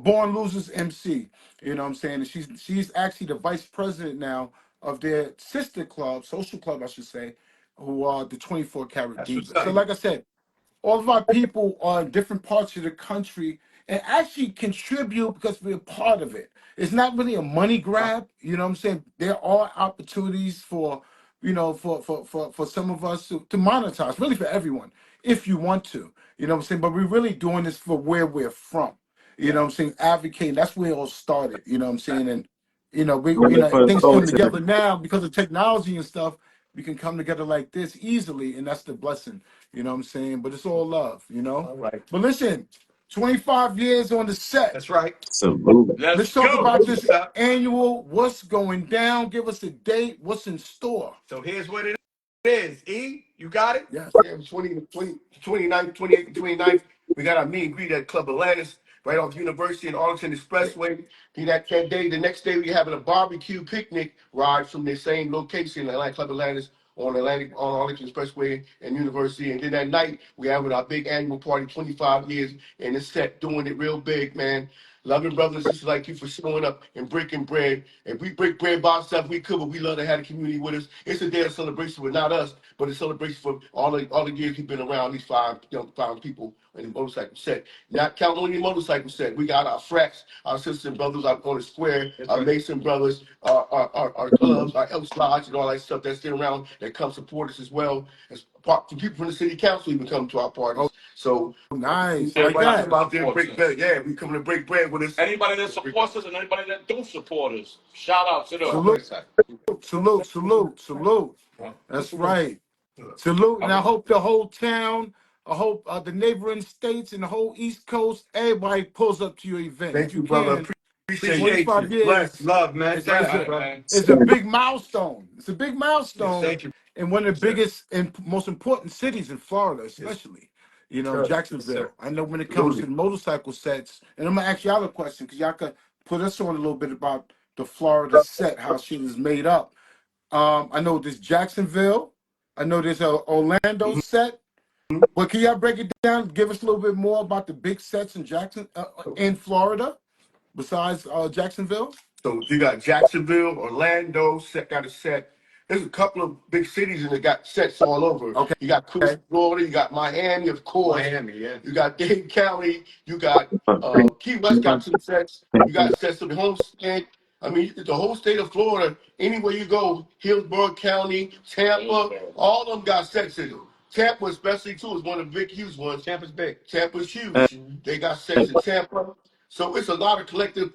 Born Losers MC. You know what I'm saying? And she's actually the vice president now of their sister club, social club, I should say, who are the 24 Karat That's what's Divas. So, up. like I said, all of our people are in different parts of the country and actually contribute because we're part of it. It's not really a money grab, you know what I'm saying? There are opportunities for, you know, for some of us to monetize, really for everyone, if you want to, you know what I'm saying? But we're really doing this for where we're from, you know Yeah. what I'm saying? Advocating, that's where it all started, you know what I'm saying? And, you know, Doing it for the things come culture. together now because of technology and stuff. We can come together like this easily, and that's the blessing. You know what I'm saying? But it's all love, you know? All right. But listen, 25 years on the set. That's right. Salute. Let's Let's talk go. about That's this what's up. annual, what's going down. Give us a date, what's in store. So here's what it is. E, you got it? Yes. Yeah, 29th, 28th, and 29th. We got our meet and greet at Club Atlantis, right off University and Arlington Expressway. Be that day. The next day, we're having a barbecue picnic ride from the same location, Atlanta Club Atlantis, on Arlington Expressway and University. And then that night, we're having our big annual party, 25 years, and it's set, doing it real big, man. Loving brothers and sisters like you for showing up and breaking bread. If we break bread by ourselves, we could, but we love to have the community with us. It's a day of celebration, but not us, but a celebration for all the years we've been around, these five people in the motorcycle set. Not counting on your motorcycle set. We got our frats, our sisters and brothers out on the square, That's our right. Mason brothers, our clubs, our Elks Lodge, and all that stuff that's still around that come support us as well. As people from the city council even come to our Oh, parties. So nice. Like everybody that. come out there and break bread. Yeah, we coming to break bread with us. Anybody that supports us and anybody that don't support us, shout out to them. Salute, salute. That's right. Salute. And I hope the whole town, I hope the neighboring states and the whole East Coast, everybody pulls up to your event. If Thank you you, brother. can, Appreciate you. 25 Appreciate you. Bless. years Love, man. is, Thank is, you, a, All right, brother. man. is a big milestone. It's a big Yes, milestone thank you. in one of the Sir. biggest and most important cities in Florida, Yes, especially, you know, sir. Yes, sir. Jacksonville. I know when it comes to Absolutely. the motorcycle sets, and I'm gonna ask y'all a question because y'all could put us on a little bit about the Florida set, how shit is made up. I know there's Jacksonville. I know there's a Orlando set. But can y'all break it down? Give us a little bit more about the big sets in Florida, besides Jacksonville. So you got Jacksonville, Orlando, got a set. There's a couple of big cities and they got sets all over. Okay. You got Florida, you got Miami, of course. Miami, yeah. You got Dade County, you got Key West got some sets. You got sets of the Homestead. I mean, the whole state of Florida, anywhere you go, Hillsborough County, Tampa, all of them got sets in them. Tampa especially too is one of the big, huge ones. Tampa's big. Tampa's huge. They got sets in Tampa. So it's a lot of collective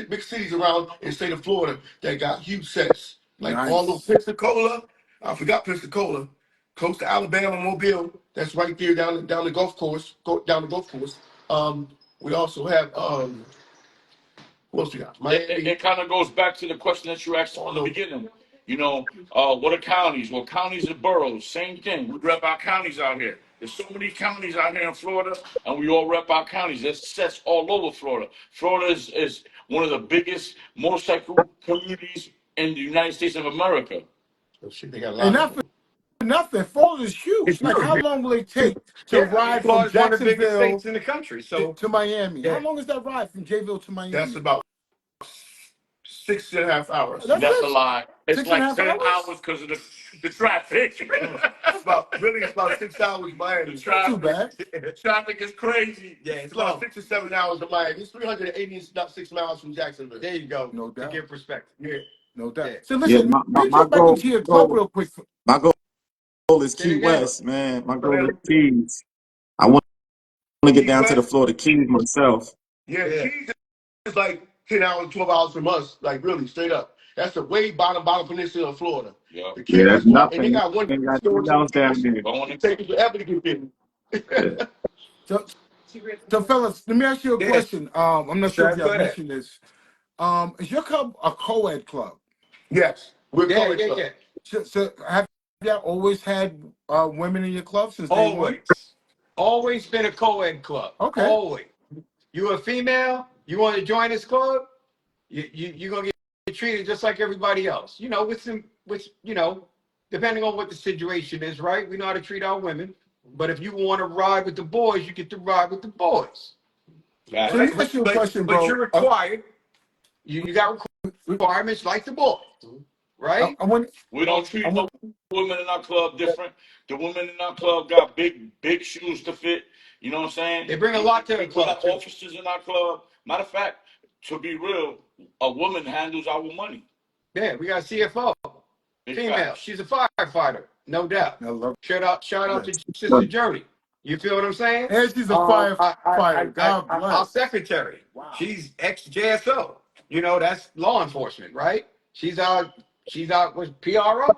big cities around in the state of Florida that got huge sets. Like all of Pensacola, I forgot Pensacola, close to Alabama, Mobile. That's right there down the golf course. Down the golf course. We also have what else we got? It kind of goes back to the question that you asked in the beginning. You know, what are counties? Well, counties and boroughs, same thing. We rep our counties out here. There's so many counties out here in Florida, and we all rep our counties. There's sets all over Florida. Florida is one of the biggest motorcycle communities in the United States of America. Oh, shit, they got a lot of them. Nothing. Florida is huge. It's Like, huge. how long will it take to ride from Florida's one of the biggest Jacksonville states in the country. So to Miami? Yeah. How long is that ride from Jayville to Miami? That's about 6.5 hours. That's That's it? a lie. It's 6.5 like 10 hours? hours because of the traffic. It's about 6 hours Miami. The Not too bad. traffic is crazy. yeah, It's it's about long. 6 or 7 hours to Miami. It's 386 miles from Jacksonville. There you go. No doubt. To give perspective. Yeah. No doubt. Yeah. So listen, let me jump back into your club real quick. My goal is Say it Key again. West, man. My goal is Keys. I want to get down to the Florida Keys myself. Yeah, Keys is like 10 hours, 12 hours from us, like really, straight up. That's the way bottom peninsula of Florida. Yeah. The Yeah, Keys that's is far, nothing. and they got one Ain't got store $2 down there. It takes you forever to get there. So fellas, let me ask you a Yeah. question. I'm not sure if Go y'all ahead. mentioned this. Is your club a co-ed club? Yes, we're Yeah, co-ed club. yeah. So have y'all always had women in your club since day one? Always been a co-ed club. Okay. Always. You a female, you want to join this club, you're gonna get treated just like everybody else. You know, depending on what the situation is, right? We know how to treat our women. But if you want to ride with the boys, you get to ride with the boys. So let me ask you a question, bro. But you're required. You got requirements like the boys, right? We don't treat no women in our club different. The women in our club got big shoes to fit. You know what I'm saying? They bring a lot to the We got club. officers in our club. Matter of fact, to be real, a woman handles our money. Yeah, we got a CFO. Female. She's a firefighter, no doubt. Shout out to Sister Journey. You feel what I'm saying? And she's a firefighter. God bless. Our secretary. Wow. She's ex-JSO. You know, that's law enforcement, right? She's out with PRO.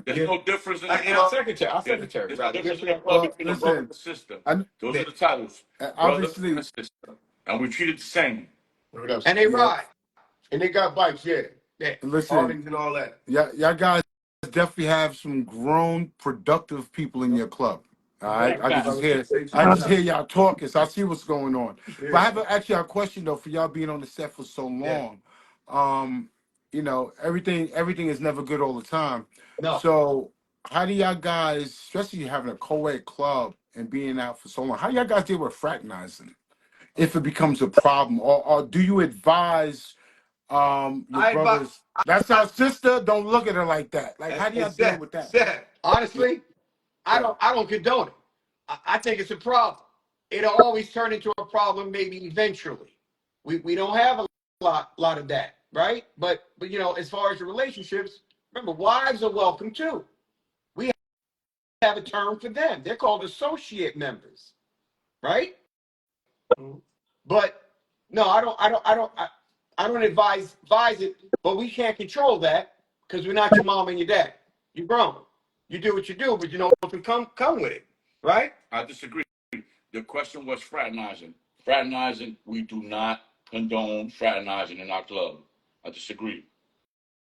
There's no difference in the And our secretary. There's no difference in the club between a brother and a sister. Those are the titles. Obviously. Brother and sister. And we treat it the same. And they ride. And they got bikes, yeah. Listen, and all that. Y'all guys definitely have some grown, productive people in your club. All right, I just hear y'all talking, so I see what's going on. But I have actually a question though for y'all being on the set for so long. You know, everything is never good all the time. No. So how do y'all guys, especially having a co-ed club and being out for so long, how do y'all guys deal with fraternizing if it becomes a problem, or do you advise your brothers? That's our sister. Don't look at her like that. Like, how do y'all deal with that? Honestly, I don't condone it. I think it's a problem. It'll always turn into a problem, maybe eventually. We don't have a lot of that, right? But you know, as far as the relationships, remember, wives are welcome too. We have a term for them. They're called associate members, right? But no, I don't advise it, but we can't control that because we're not your mom and your dad. You're grown. You do what you do, but you know what can come with it, right? I disagree. The question was fraternizing. Fraternizing, we do not condone fraternizing in our club. I disagree.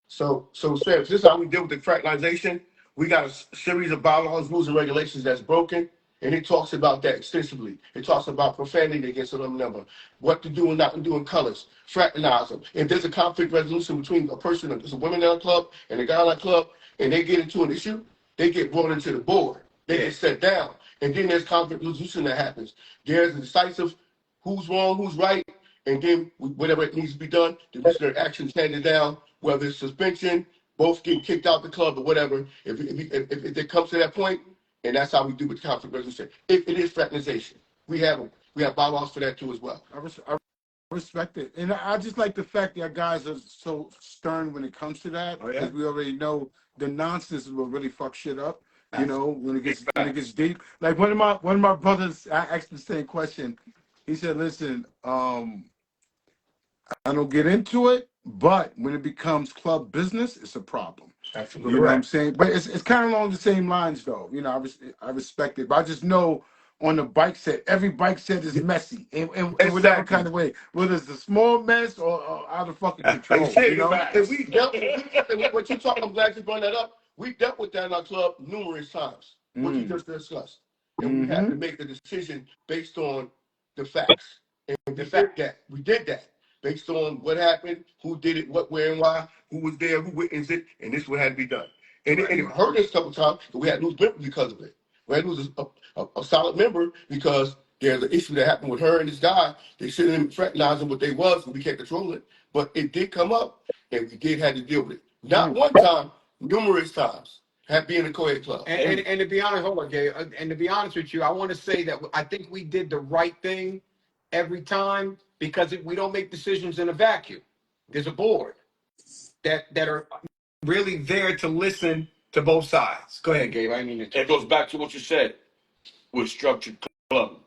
So Sam, this is how we deal with the fraternization. We got a series of bylaws, rules, and regulations that's broken. And it talks about that extensively. It talks about profanity against another member, what to do and not to do in colors, fraternize them. If there's a conflict resolution between a person, there's a women in a club and a guy in a club, and they get into an issue, they get brought into the board. They get set down. And then there's conflict resolution that happens. There's a decisive who's wrong, who's right, and then whatever it needs to be done, the disciplinary actions handed down, whether it's suspension, both getting kicked out the club or whatever. If it comes to that point, and that's how we do with conflict resolution. If it is fraternization, we have bylaws for that too as well. I respect it, and I just like the fact that guys are so stern when it comes to that, because we already know the nonsense will really fuck shit up. You know, when it gets deep. Like one of my brothers, I asked the same question. He said, "Listen, I don't get into it, but when it becomes club business, it's a problem." Absolutely. You know what I'm saying? But it's kind of along the same lines, though. You know, I respect it, but I just know on the bike set, every bike set is messy in whatever kind of way, whether it's a small mess or out of fucking control. You know, what you talking? I'm glad you brought that up. We dealt with that in our club numerous times. What you just discussed, and we had to make a decision based on the facts and the fact that we did that. Based on what happened, who did it, what, where, and why, who was there, who witnessed it, and this is what had to be done. And it hurt us a couple times, but we had to lose members because of it. We had to lose a solid member because there's an issue that happened with her and this guy. They shouldn't have fraternize what they was, and we can't control it. But it did come up, and we had to deal with it. Not one time, numerous times. Have been in a co-ed club. And to be honest, hold on, Gay. And to be honest with you, I want to say that I think we did the right thing every time, because we don't make decisions in a vacuum. There's a board that are really there to listen to both sides. Go ahead, Gabe. I mean, it goes back to what you said. We're a structured club,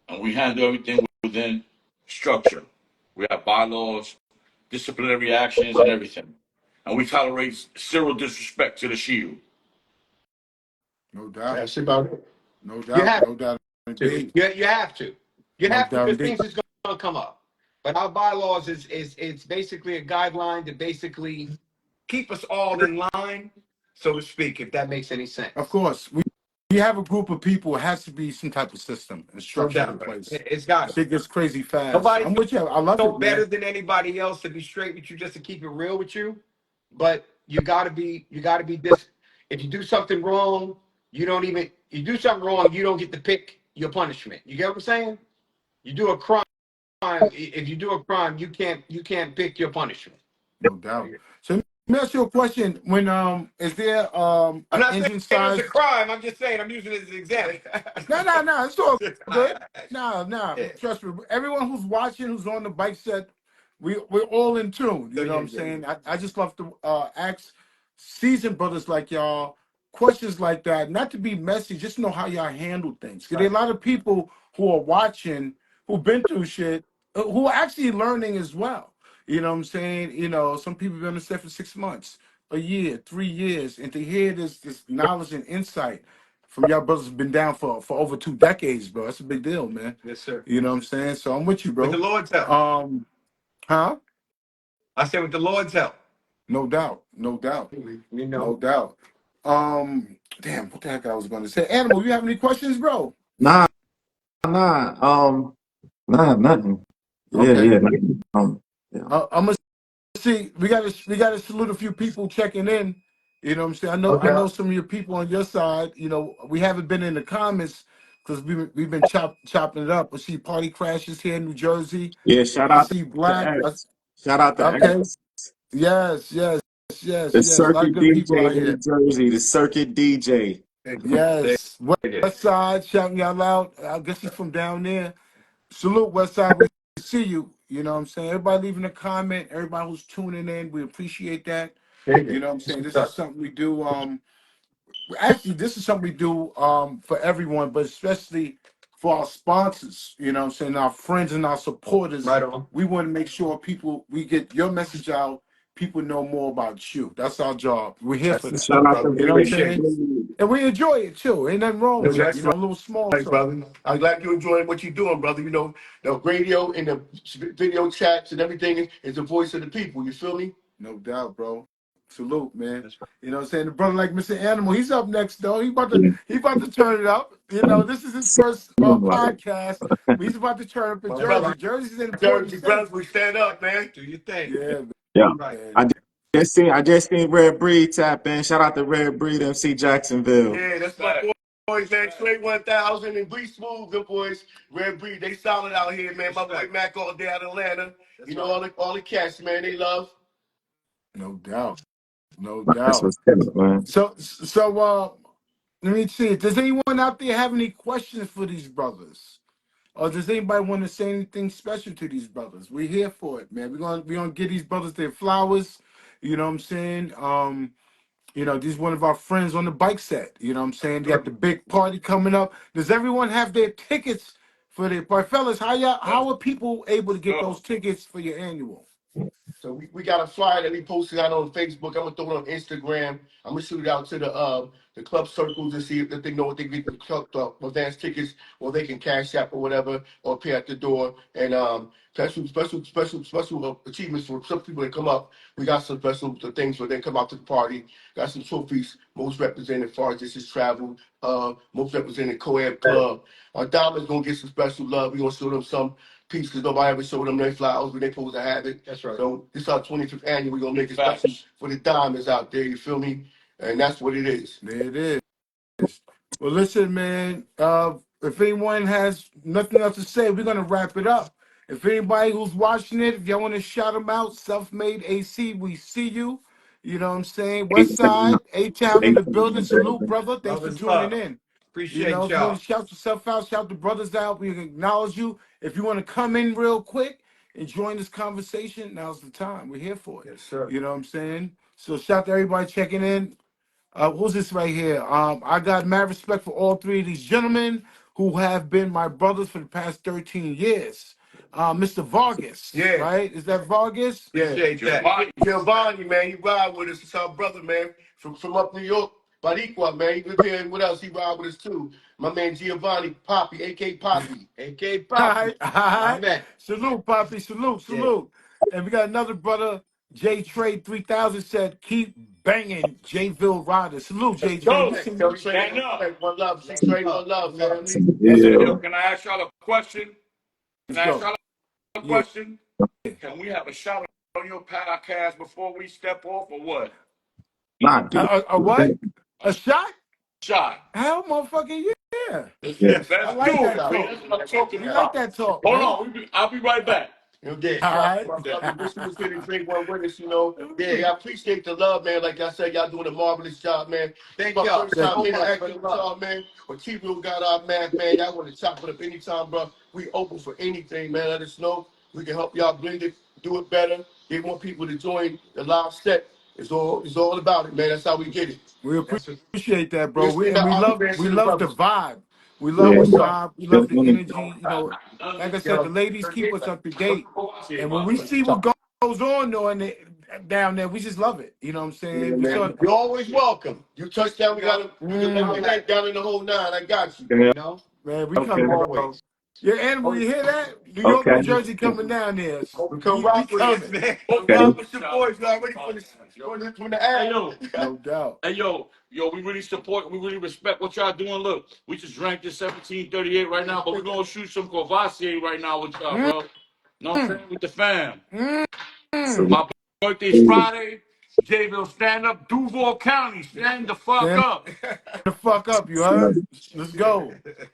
and we handle everything within structure. We have bylaws, disciplinary actions, and everything. And we tolerate zero disrespect to the shield. no doubt. That's about it. No doubt. No doubt. You have to. You have to, because things is going to come up. But our bylaws it's basically a guideline to basically keep us all in line, so to speak, if that makes any sense. Of course, we have a group of people. It has to be some type of system and structure in place. It's got to. Shit gets crazy fast. Nobody I'm with you. I love it, better man. than anybody else, to be straight with you, just to keep it real with you. But you gotta be this. If you do something wrong, you don't get to pick your punishment. You get what I'm saying? You do a crime. If you do a crime, you can't pick your punishment. No doubt. So let me ask you a question. When is there I'm not saying engine it's size? a crime. I'm just saying I'm using it as an example. No. It's all good. No. Trust me. Everyone who's watching, who's on the bike set, we're all in tune. You know what I'm saying? I just love to ask seasoned brothers like y'all questions like that. Not to be messy, just know how y'all handle things. Because there are a lot of people who are watching, who've been through shit, who are actually learning as well. You know what I'm saying? You know, some people have been on the set for 6 months, a year, 3 years, and to hear this knowledge and insight from y'all brothers who've been down for over 2 decades, bro. That's a big deal, man. Yes, sir. You know what I'm saying? So I'm with you, bro. With the Lord's help. Huh? I said with the Lord's help. No doubt. No doubt. You know. No doubt. Damn, what the heck I was going to say? Animal, you have any questions, bro? Nah, nothing. Okay. Yeah, nothing. Yeah. I'm gonna see. We gotta salute a few people checking in. You know what I'm saying? I know some of your people on your side. You know, we haven't been in the comments because we've been chopping it up. I see Party Crashes here in New Jersey. Yeah, shout I out see Black. Shout out to Okay. X. Yes. The A lot of Circuit good people out DJ in here. New Jersey. The Circuit DJ. Yes. West Side, shouting y'all out. I guess he's from down there. Salute West Side. We see you. You know what I'm saying? Everybody leaving a comment. Everybody who's tuning in, we appreciate that. You know what I'm saying? This is something we do. Actually, this is something we do for everyone, but especially for our sponsors. You know what I'm saying? Our friends and our supporters. Right on. We want to make sure we get your message out. People know more about you. That's our job. We're here for that. Shout out to You know what I'm saying? And we enjoy it too. Ain't nothing wrong with it. You know, a little small. Thanks, brother. I'm glad you're enjoying what you're doing, brother. You know, the radio and the video chats and everything is the voice of the people. You feel me? No doubt, bro. Salute, man. You know what I'm saying? The brother like Mr. Animal, he's up next though. He about to turn it up. You know, this is his first podcast. But he's about to turn up in Jersey. brother. Jersey's an important Jersey state. brothers, we stand up, man. Do your thing. Yeah, Yeah. man. I just seen Red Breed tap in. Shout out to Red Breed MC Jacksonville. Yeah, that's my boys, man. Straight 1000 and Bree Smooth, them boys. Red Breed, they solid out here, man. My boy Mac all day out of Atlanta. You know, all the cats, man, they love. No doubt. No That's doubt. what's up, man. So let me see. Does anyone out there have any questions for these brothers? Or does anybody want to say anything special to these brothers? We're here for it, man. We're gonna give these brothers their flowers. You know what I'm saying? You know, these one of our friends on the bike set. You know what I'm saying? They got the big party coming up. Does everyone have their tickets for their party? Fellas, how are people able to get those tickets for your annual? So we got a flyer that we posted out on Facebook. I'm gonna throw it on Instagram. I'm gonna shoot it out to the club circles and see if they know what they get the club advance tickets, or they can cash app or whatever, or pay at the door. And special achievements for some people that come up. We got some special things where they come out to the party. Got some trophies. Most represented far as this is travel. Most represented Co-Ed Club. Diamond's gonna get some special love. We gonna show them some piece because nobody ever showed them their flowers when they supposed to have it. That's right. So this is our 25th annual. We're gonna make it special for the diamonds out there. You feel me? And that's what it is. There it is. Well, listen, man. If anyone has nothing else to say, we're gonna wrap it up. If anybody who's watching it, if y'all want to shout them out, Self-Made AC, we see you. You know what I'm saying? West Side, A-Town in the building. Salute, brother. Thanks for joining in. Appreciate You know, if you y'all. want to shout yourself out, shout the brothers out. We can acknowledge you. If you want to come in real quick and join this conversation, now's the time. We're here for it. Yes, sir. You know what I'm saying? So shout to everybody checking in. Who's this right here? I got mad respect for all three of these gentlemen who have been my brothers for the past 13 years. Mr. Vargas, Yeah. right? Is that Vargas? Appreciate that. Giovanni, man, he ride with us. It's our brother, man, from up New York. Baricua, man, he live here, and what else? He ride with us too. My man Giovanni, Poppy, A.K. Poppy. AK All Poppy. right, all right. Amen. Salute, Poppy, salute. And we got another brother, J Trade 3000 said, keep banging Jayville Riders. Salute, J Go. Trade. Stand up. One love, straight one love, family. Yo, can I ask y'all a question? Can I Let's ask go. y'all a question? Can we have a shout out on your podcast before we step off, or what? Nah, dude. A what? A shot? Shot. Hell, motherfucking yeah. Yeah. Let's I like do that it. talk. That's what I'm talking We about. like that talk, Hold man. on. I'll be right back. You know, yeah, All right. my brother, wish he was here to drink one with us, you know. Yeah, I appreciate the love, man. Like I said, y'all doing a marvelous job, man. Thank My y'all first so time much interacting for the with love. y'all, man. Or T-Will got our man. Y'all want to chop it up anytime, bro. We open for anything, man. Let us know. We can help y'all blend it, do it better. Get more people to join the live set. It's all about it, man. That's how we get it. We appreciate that, bro. Yes, We the love the brothers. vibe. We love Yeah. the vibe. We love the Definitely. energy. You know, like I said, the ladies keep us up to date. And when we see what goes on down there, we just love it. You know what I'm saying? Yeah, We man. saw, You're always welcome. You touch down, we got to down in the whole nine. I got you. Yeah. You know? man, we Okay. coming, bro. Always. Yeah, Animal, you hear that? New York, Okay. New Jersey coming down there. We come rock with coming. us, man. Okay. Rock with your boys. You already from the Hey, ad. yo. No doubt. Hey, yo, we really support, we really respect what y'all doing. Look, we just drank this 1738 right now, but we're going to shoot some Courvoisier right now with y'all, bro. Know what I'm saying? With the fam. So, My birthday's Friday. Jayville, stand up. Duval County, stand the fuck Stand up. the fuck up, you heard? Let's go.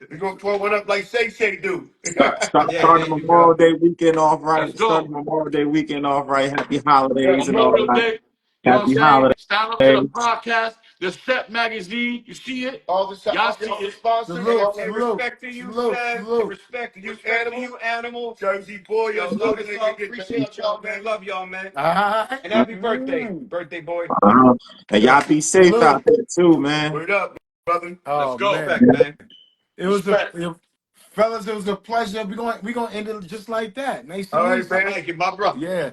We're going to throw one up like Say do. start Yeah, starting there you Memorial go. Day weekend off right. Let's Starting go. Memorial Day weekend off right. Happy holidays and all Memorial that. Day. You know what I'm Happy saying? holidays. Sign up to the podcast, the Step Magazine. You see it? All the Y'all all see the it. sponsors. Respect to you, Seb. Respect to you, Animal. Jersey boy. Yo, love is love. Appreciate y'all, man. Love y'all, man. All right. And happy birthday, birthday boy. And y'all be safe Salute. out there too, man. Word up, brother. Oh, Let's go. man. Respect, man. It was fellas, it was a pleasure. We're gonna end it just like that. Nice All and right, easy. man. Thank you, my brother. Yeah.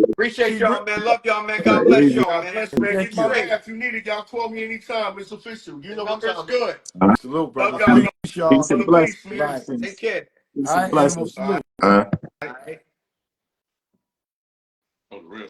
Appreciate y'all, man. Love y'all, man. God bless y'all, God man. bless, man. Thank Get my you. man. If you need it, y'all call me anytime. It's official. You know what Number's time. good. Salute, brother. Love y'all. Peace, y'all. Peace For and the blessings. peace, man. Bye. Take care. Peace All and right, Animal. blessings. Salute. All right. Oh, real.